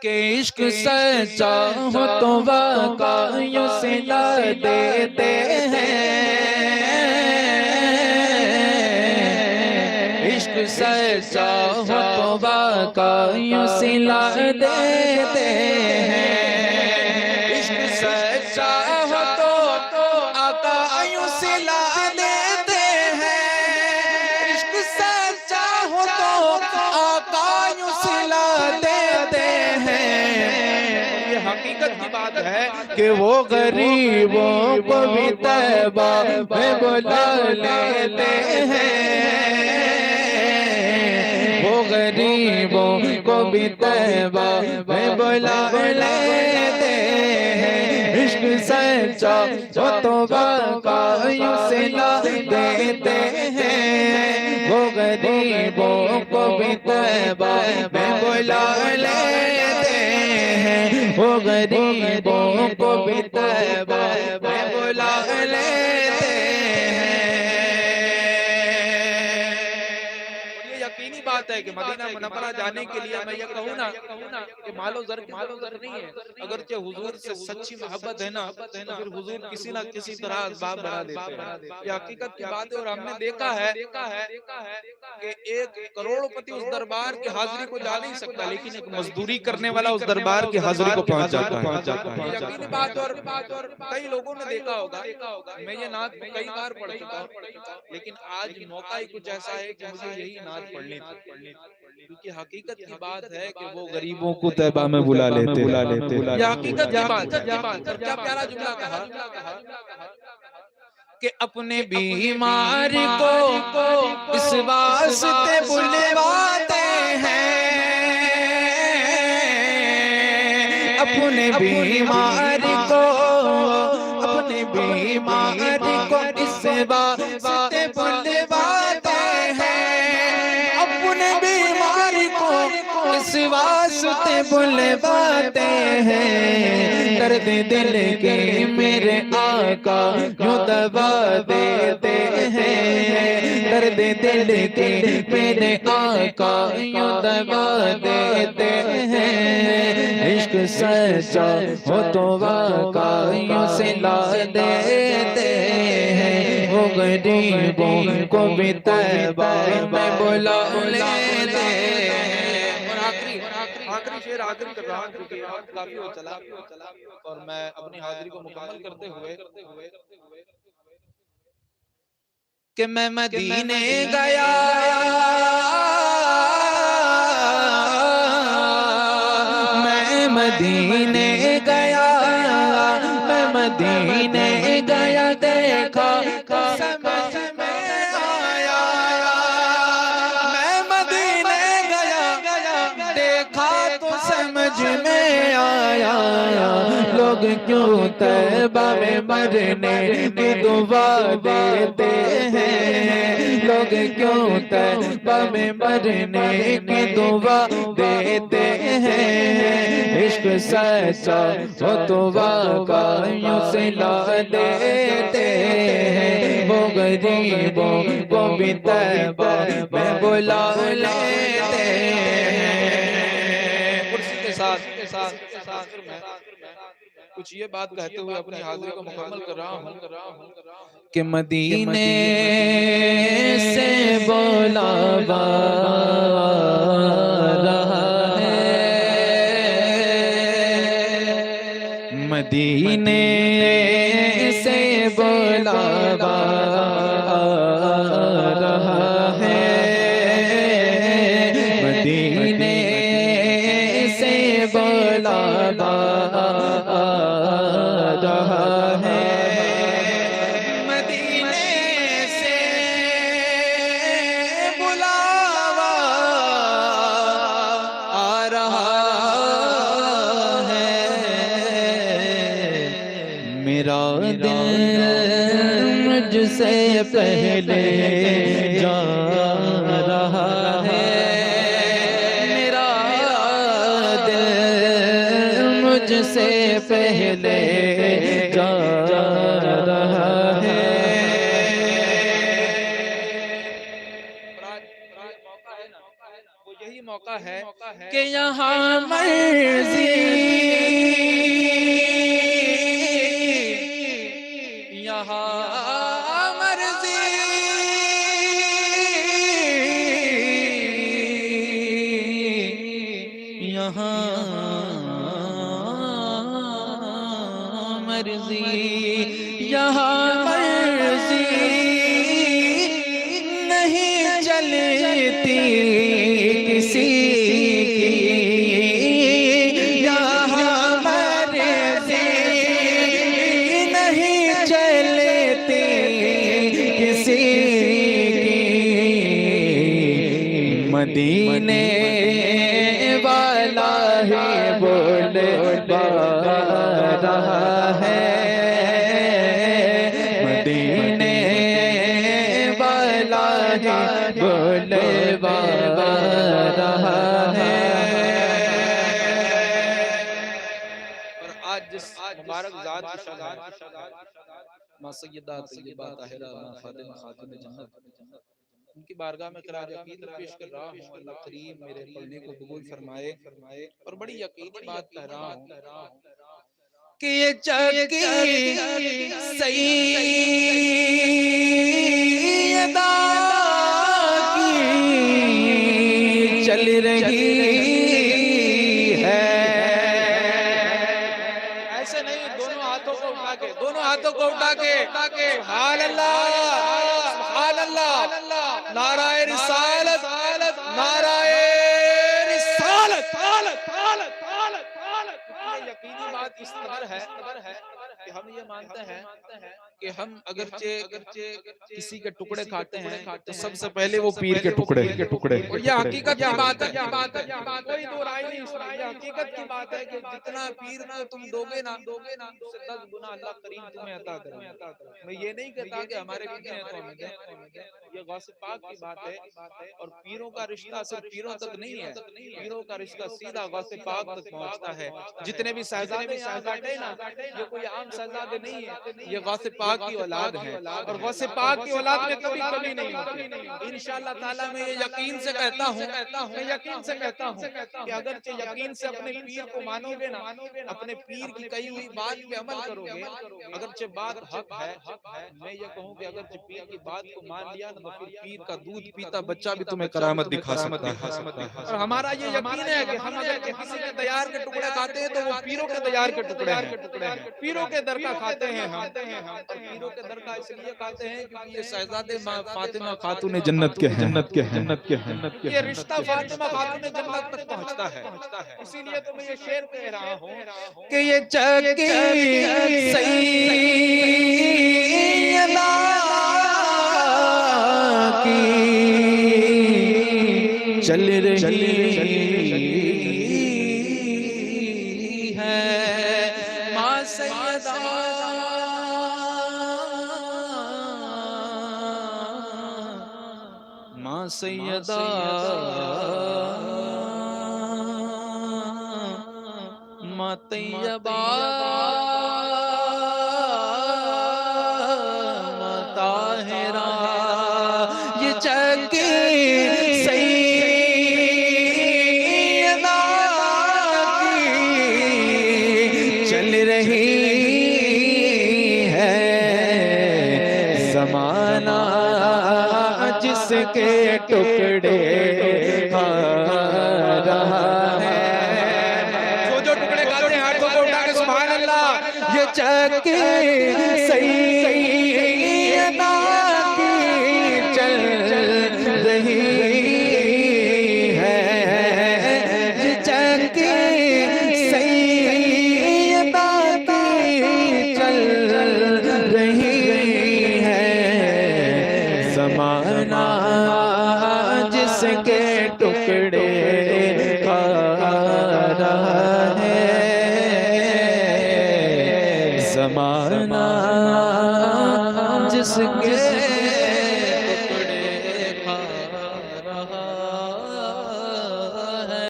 کہ عشق سچا ہو تو واقع یوں سلا دیتے ہیں، عشق سچا ہو تو واقع یوں سلا دیتے ہیں، عشق سچا ہو تو آقا یوں سلا دیتے ہیں، عشق سچا ہو تو آقا یوں سلا دیتے ہیں۔ یہ حقیقت کی بات ہے کہ وہ غریبوں کو بھی طیبہ میں بلا لیتے ہیں، وہ غریبوں کو بھی طیبہ میں بلا لیتے ہیں، عشق سچا ہو تو واقع یوں سلا دیتے ہیں، وہ غریبوں کو بھی طیبہ میں بلا لیتے ہیں، وہ غریبوں کو بھی طیبہ میں بلا لیتے ہیں۔ یہ یقینی بات ہے کہ مدینہ منورہ جانے کے لیے میں یہ کہوں نا کہ مال و زر نہیں ہے، اگرچہ حضور سے سچی محبت ہے نا تو پھر حضور کسی نہ کسی طرح اسباب بنا دیتے ہیں۔ یہ حقیقت کی بات ہے، اور ہم نے دیکھا ہے کہ ایک کروڑپتی اس دربار کی حاضری کو جا نہیں سکتا، لیکن ایک مزدوری کرنے والا اس دربار کی حاضری کو پہنچ جاتا ہے۔ یہ یقینی بات، اور کئی لوگوں نے دیکھا ہوگا، میں یہ نعت کئی بار پڑھ چکا ہوں، لیکن آج موقع ہی کچھ ایسا ہے کہ مجھے یہی نعت پڑھنی تھی، کیونکہ حقیقت کی بات ہے کہ وہ غریبوں کو طیبہ میں بلا لیتے ہیں۔ یہ حقیقت کی بات ہے، اور کیا پیارا جملہ کہا کہ اپنے بیمار کو اس واسطے بلواتے ہیں، اپنے بیمار کو اس واسطے بلواتے ہیں، اپنے بیمار کو اس واسطے بلواتے ہیں، درد دل کے میرے آقا یوں دوا دیتے ہیں، درد دل کے میرے آقا یوں دوا دیتے ہیں، عشق سچا ہو تو واقع یوں سلا دیتے ہیں، وہ غریبوں کو بھی طیبہ میں بلا لیتے ہیں۔ آخری شعر آخری کر رہا ہوں کیونکہ وقت کافی ہو چلا، اور میں اپنی حاضری کو مکمل کرتے ہوئے کہ میں مدینے گیا، میں مدینے گیا، میں مدینے گیا، دیکھا سمجھ میں آیا، میں مدینے گیا، دیکھا تو سمجھ میں آیا، لوگ کیوں طیبہ میں مرنے کی دعا دیتے ہیں، لوگ کیوں طیبہ میں مرنے کی دعا دیتے ہیں، عشق سچا ہو تو واقع یوں سلا دیتے ہیں، وہ غریبوں کو بھی طیبہ میں بلا لیتے ہیں۔ کرسی کے ساتھ کچھ یہ بات کہتے ہوئے اپنی حاضری کو مکمل کر رہا ہوں کہ مدینے سے بلاوا رہا ہے، مدینے سے بلاوا رہا ہے، مدینے سے بلاوا رہا ہے، مدینے سے بلاوا آ رہا ہے، میرا دل مجھ سے پہلے جا رہا ہے، میرا دل مجھ سے پہلے جا رہا ہے۔ وہ یہی موقع ہے کہ یہاں مرضی یہاں مرضی یہاں مرضی یہاں مرضی نہیں چلتی کسی کی یہاں مرضی نہیں چلتی کسی کی مدینے والا ہے بول رہا ہے مدینے والا ہے بول رہا ہے اور آج جس مبارک ذات کی شان ماں سیدہ طیبہ طاہرہ ماں فاطمہ خاتون جنت ان کی بارگاہ میں خراج عقیدت پیش کر رہا ہوں اللہ کریم میرے پڑھنے کو قبول فرمائے اور بڑی یقینی بات کہہ رہا ہوں کہ یہ چکی سیدہ کی چل رہی ہے ایسے نہیں دونوں ہاتھوں کو اٹھا کے سبحان اللہ سبحان اللہ نعرہ رسالت نعرہ رسالت یقینی بات اس قدر ہے کہ ہم یہ مانتے ہیں کہ ہم اگرچہ کسی کے ٹکڑے کھاتے ہیں تو سب سے پہلے وہ پیر کے ٹکڑے اور یہ حقیقت کی بات ہے کوئی دو رائے نہیں اس میں یہ حقیقت کی بات ہے کہ جتنا پیر کو تم دو گے نا اس سے 10 گنا اللہ کریم تمہیں عطا کرے میں یہ نہیں کہتا کہ ہمارے پیر ہیں تو ہمیں دیں یہ غوث پاک کی بات ہے اور پیروں کا رشتہ صرف پیروں تک نہیں ہے پیروں کا رشتہ سیدھا غوث پاک تک پہنچتا ہے جتنے بھی شہزادے یہاں بیٹھے نا یہ کوئی عام شہزادے نہیں ہے یہ غوث پاک کی اولاد ہے اور غوث پاک کی اولاد میں کبھی کمی نہیں ہوتی انشاءاللہ تعالیٰ میں یہ یقین سے کہتا ہوں کہ اگرچہ یقین سے اپنے پیر کو مانو گے نا اپنے پیر کی کہی ہوئی بات پہ عمل کرو گے اگرچہ بات حق ہے میں یہ کہوں کہ اگرچہ پیر کی بات کو مان لیا نا تو پھر پیر کا دودھ پیتا بچہ بھی تمہیں کرامت دکھا سکتا ہے اور ہمارا یہ یقین ہے کہ ہم اگر کسی کے تیار کے ٹکڑے کھاتے ہیں تو وہ پیروں کے تیار کے ٹکڑے ہیں پیروں کے در کا کھاتے ہیں ہم اور پیروں کے در کا اس لیے کھاتے ہیں کیونکہ یہ شہزادے فاطمہ خاتون جنت کے ہیں یہ رشتہ فاطمہ خاتون جنت تک پہنچتا ہے اسی لیے تو میں یہ شعر کہہ رہا ہوں کہ یہ چکی سیدہ کی چل رہی ہے ماں سیدہ ماں سیدہ ماں طیبہ ماں طاہرہ یہ چکی سیدہ کی چل رہی ہے زمانہ جس کے ٹکڑے کھا رہا ہے جو ٹکڑے کھاتے ہیں ہاتھوں کو اٹھا کے سبحان اللہ یہ چکی سیدہ کی چل رہی ہے یہ چکی سیدہ کی چل رہی ہے زمانہ جس کے ٹکڑے کھا رہا ہے زمانہ جس کے